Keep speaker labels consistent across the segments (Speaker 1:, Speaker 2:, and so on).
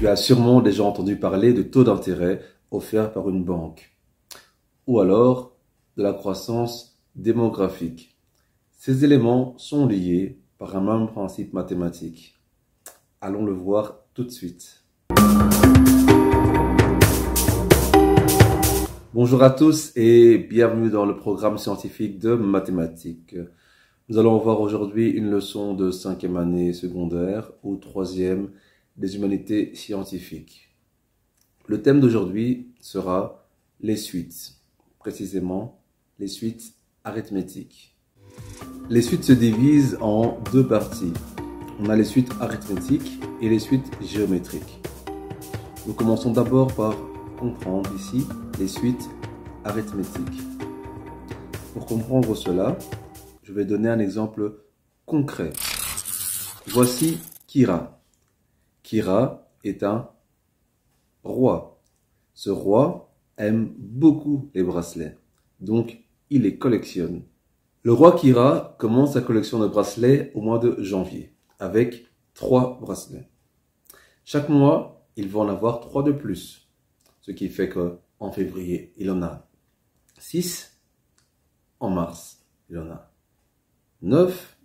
Speaker 1: as sûrement déjà entendu parler de taux d'intérêt offerts par une banque, ou alors de la croissance démographique. Ces éléments sont liés par un même principe mathématique. Allons le voir tout de suite. Bonjour à tous et bienvenue dans le programme scientifique de mathématiques. Nous allons voir aujourd'hui une leçon de 5e année secondaire ou 3e des humanités scientifiques. Le thème d'aujourd'hui sera les suites, précisément les suites arithmétiques. Les suites se divisent en deux parties. On a les suites arithmétiques et les suites géométriques. Nous commençons d'abord par comprendre ici les suites arithmétiques. Pour comprendre cela, je vais donner un exemple concret. Voici Kira. Kira est un roi. Ce roi aime beaucoup les bracelets, donc il les collectionne. Le roi Kira commence sa collection de bracelets au mois de janvier, avec 3 bracelets. Chaque mois, il va en avoir 3 de plus. Ce qui fait qu'en février, il en a 6. En mars, il en a 9.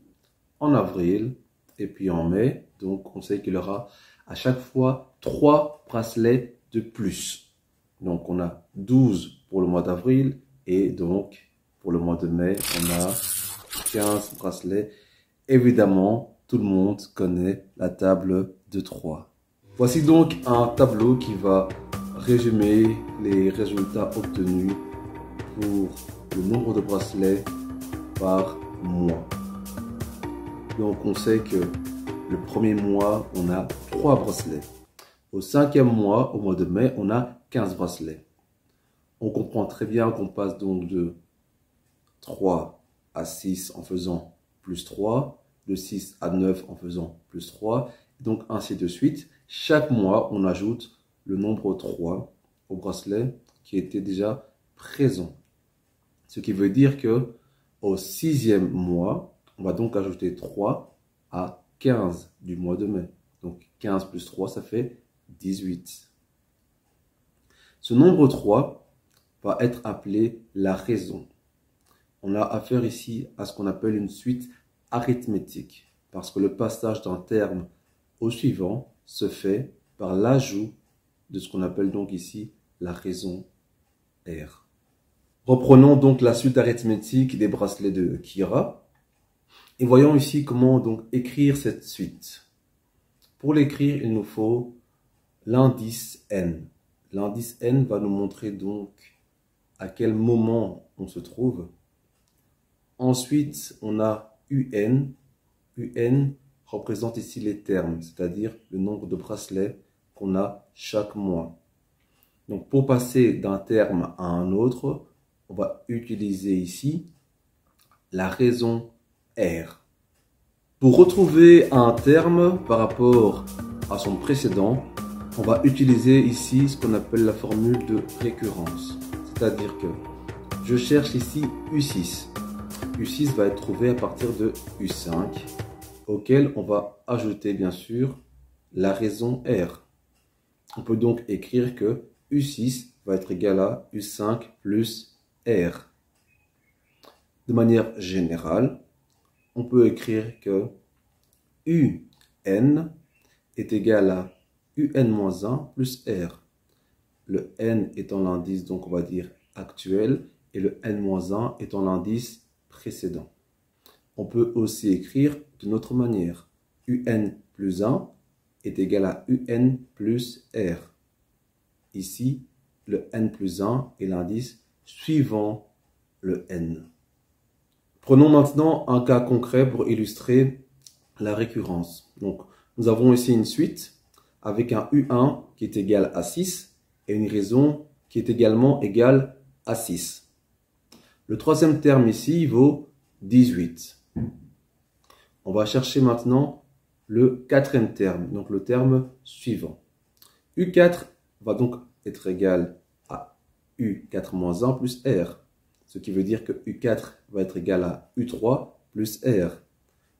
Speaker 1: En avril. Et puis en mai, donc on sait qu'il aura à chaque fois 3 bracelets de plus. Donc on a 12 pour le mois d'avril. Et donc pour le mois de mai, on a 15 bracelets. Évidemment, tout le monde connaît la table de 3. Voici donc un tableau qui va résumer les résultats obtenus pour le nombre de bracelets par mois. Donc on sait que le premier mois, on a 3 bracelets. Au 5e mois, au mois de mai, on a 15 bracelets. On comprend très bien qu'on passe donc de 3 à 6 en faisant plus 3, de 6 à 9 en faisant plus 3, donc ainsi de suite. Chaque mois, on ajoute le nombre 3 au bracelet qui était déjà présent. Ce qui veut dire que au 6e mois, on va donc ajouter 3 à 15 du mois de mai. Donc 15 plus 3, ça fait 18. Ce nombre 3 va être appelé la raison. On a affaire ici à ce qu'on appelle une suite arithmétique, parce que le passage d'un terme au suivant se fait par l'ajout de ce qu'on appelle donc ici la raison R. Reprenons donc la suite arithmétique des bracelets de Kira et voyons ici comment donc écrire cette suite. Pour l'écrire, il nous faut l'indice n. L'indice n va nous montrer donc à quel moment on se trouve. Ensuite, on a un. Un représente ici les termes, c'est-à-dire le nombre de bracelets qu'on a chaque mois. Donc, pour passer d'un terme à un autre, on va utiliser ici la raison R. Pour retrouver un terme par rapport à son précédent, on va utiliser ici ce qu'on appelle la formule de récurrence. C'est-à-dire que je cherche ici U6. U6 va être trouvé à partir de U5, auquel on va ajouter bien sûr la raison R. On peut donc écrire que U6 va être égal à U5 plus R. De manière générale, on peut écrire que UN est égal à UN-1 plus R. Le N étant l'indice, donc on va dire actuel, et le N-1 étant l'indice précédent. On peut aussi écrire d'une autre manière. UN plus 1 est égal à UN plus R. Ici, le N plus 1 est l'indice suivant le N. Prenons maintenant un cas concret pour illustrer la récurrence. Donc, nous avons ici une suite avec un U1 qui est égal à 6 et une raison qui est également égale à 6. Le troisième terme ici vaut 18. On va chercher maintenant le quatrième terme, donc le terme suivant. U4 va donc être égal à U4-1 plus R, ce qui veut dire que U4 va être égal à U3 plus R,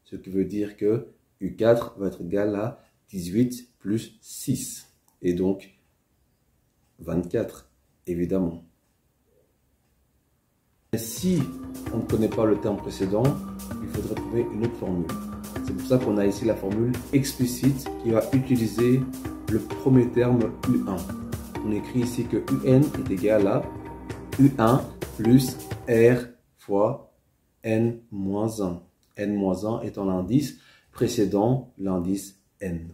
Speaker 1: ce qui veut dire que U4 va être égal à 18 plus 6. et donc 24, évidemment. Et si on ne connaît pas le terme précédent, il faudrait trouver une autre formule. C'est pour ça qu'on a ici la formule explicite qui va utiliser le premier terme U1. On écrit ici que UN est égal à U1 plus R fois N-1. N-1 étant l'indice précédant l'indice N.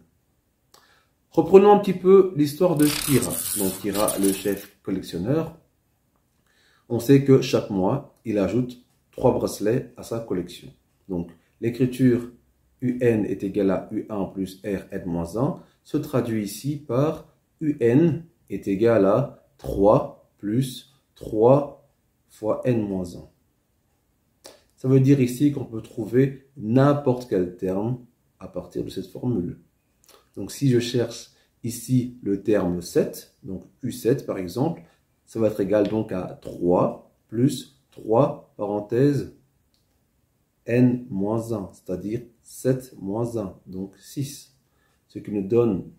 Speaker 1: Reprenons un petit peu l'histoire de Kira. Donc Kira, le chef collectionneur. On sait que chaque mois, il ajoute 3 bracelets à sa collection. Donc l'écriture UN est égal à U1 plus R N-1 se traduit ici par UN est égal à 3 plus 3 fois N-1. Ça veut dire ici qu'on peut trouver n'importe quel terme à partir de cette formule. Donc si je cherche ici le terme 7, donc U7 par exemple, ça va être égal donc à 3 plus 3 parenthèse N-1, c'est-à-dire 7 moins 1, donc 6. Ce qui nous donne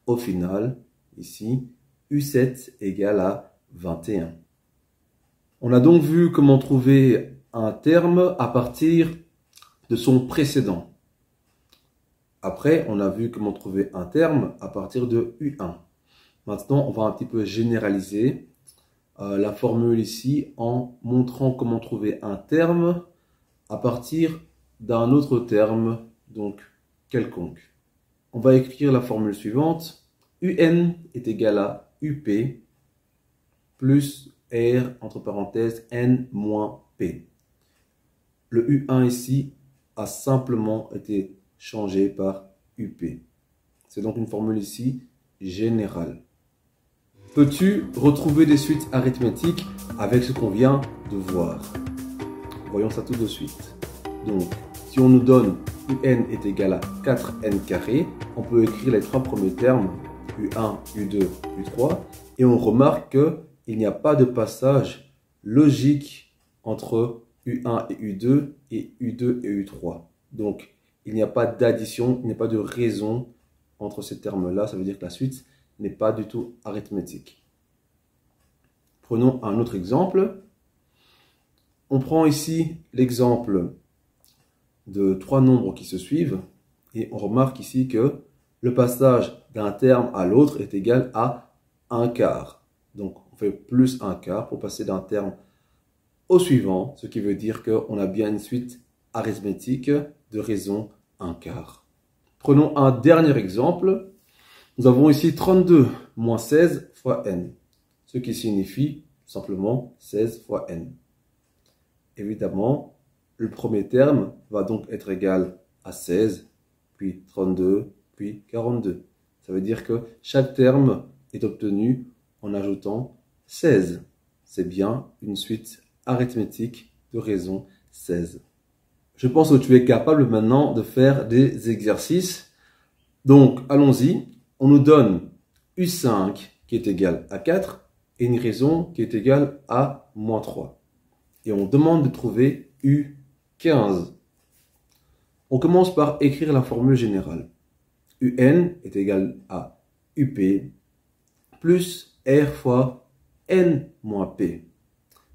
Speaker 1: au final, ici, U7 égale à 21. On a donc vu comment trouver un terme à partir de son précédent. Après, on a vu comment trouver un terme à partir de U1. Maintenant, on va un petit peu généraliser la formule ici en montrant comment trouver un terme à partir d'un autre terme, donc quelconque. On va écrire la formule suivante. UN est égal à UP plus R entre parenthèses N moins P. Le U1 ici a simplement été changé par UP. C'est donc une formule ici générale. Peux-tu retrouver des suites arithmétiques avec ce qu'on vient de voir? Voyons ça tout de suite. Donc, si on nous donne UN est égal à 4n carré, on peut écrire les 3 premiers termes, U1, U2, U3, et on remarque qu'il n'y a pas de passage logique entre U1 et U2 et U2 et U3. Donc, il n'y a pas d'addition, il n'y a pas de raison entre ces termes-là. Ça veut dire que la suite n'est pas du tout arithmétique. Prenons un autre exemple. On prend ici l'exemple de 3 nombres qui se suivent et on remarque ici que le passage d'un terme à l'autre est égal à 1 quart. Donc, on fait plus 1 quart pour passer d'un terme au suivant, ce qui veut dire qu'on a bien une suite arithmétique de raison 1 quart. Prenons un dernier exemple. Nous avons ici 32 moins 16 fois n, ce qui signifie simplement 16 fois n. Évidemment, le premier terme va donc être égal à 16, puis 32, puis 42. Ça veut dire que chaque terme est obtenu en ajoutant 16. C'est bien une suite arithmétique de raison 16. Je pense que tu es capable maintenant de faire des exercices. Donc, allons-y. On nous donne U5 qui est égal à 4 et une raison qui est égale à moins 3. Et on demande de trouver U15. On commence par écrire la formule générale. UN est égal à UP plus R fois N moins P.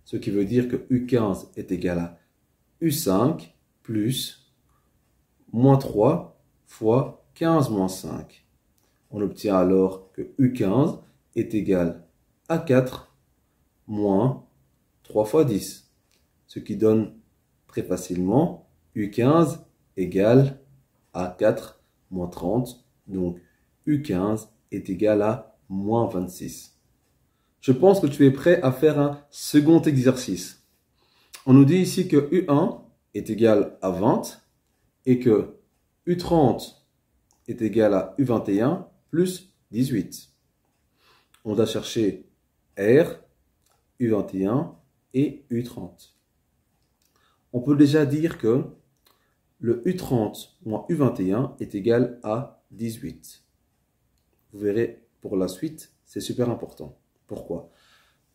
Speaker 1: Ce qui veut dire que U15 est égal à U5 plus moins 3 fois 15 moins 5. On obtient alors que U15 est égal à 4 moins 3 fois 10. Ce qui donne très facilement U15 égale à 4 moins 30. Donc U15 est égal à moins 26. Je pense que tu es prêt à faire un second exercice. On nous dit ici que U1 est égal à 20 et que U30 est égal à U21 plus 18. On doit chercher R, U21 et U30. On peut déjà dire que le U30 moins U21 est égal à 18. Vous verrez pour la suite, c'est super important. Pourquoi?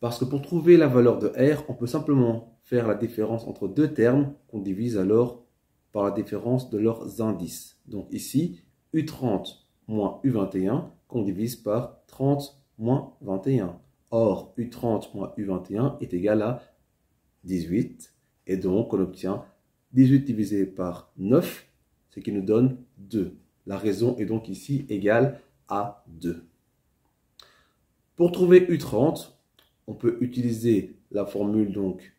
Speaker 1: Parce que pour trouver la valeur de R, on peut simplement faire la différence entre deux termes qu'on divise alors par la différence de leurs indices. Donc ici, U30 moins U21 qu'on divise par 30 moins 21. Or, U30 moins U21 est égal à 18. Et donc, on obtient 18 divisé par 9, ce qui nous donne 2. La raison est donc ici égale à 2. Pour trouver U30, on peut utiliser la formule donc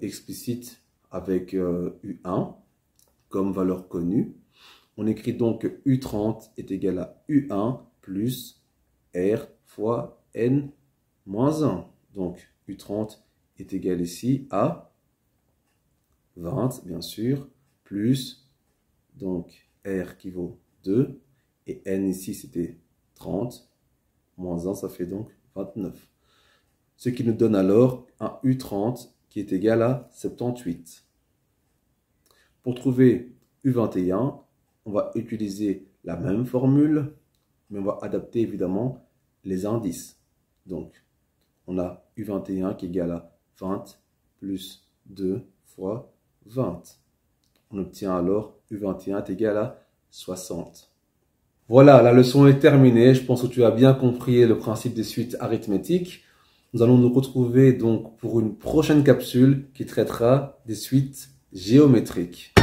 Speaker 1: explicite avec U1 comme valeur connue. On écrit donc que U30 est égal à U1 plus R fois N moins 1. Donc U30 est égal ici à 20, bien sûr, plus donc R qui vaut 2, et N ici c'était 30, moins 1, ça fait donc 29. Ce qui nous donne alors un U30 qui est égal à 78. Pour trouver U21, on va utiliser la même formule, mais on va adapter évidemment les indices. Donc, on a U21 qui est égal à 20 plus 2 fois 20. On obtient alors U21 est égal à 60. Voilà, la leçon est terminée. Je pense que tu as bien compris le principe des suites arithmétiques. Nous allons nous retrouver donc pour une prochaine capsule qui traitera des suites géométriques.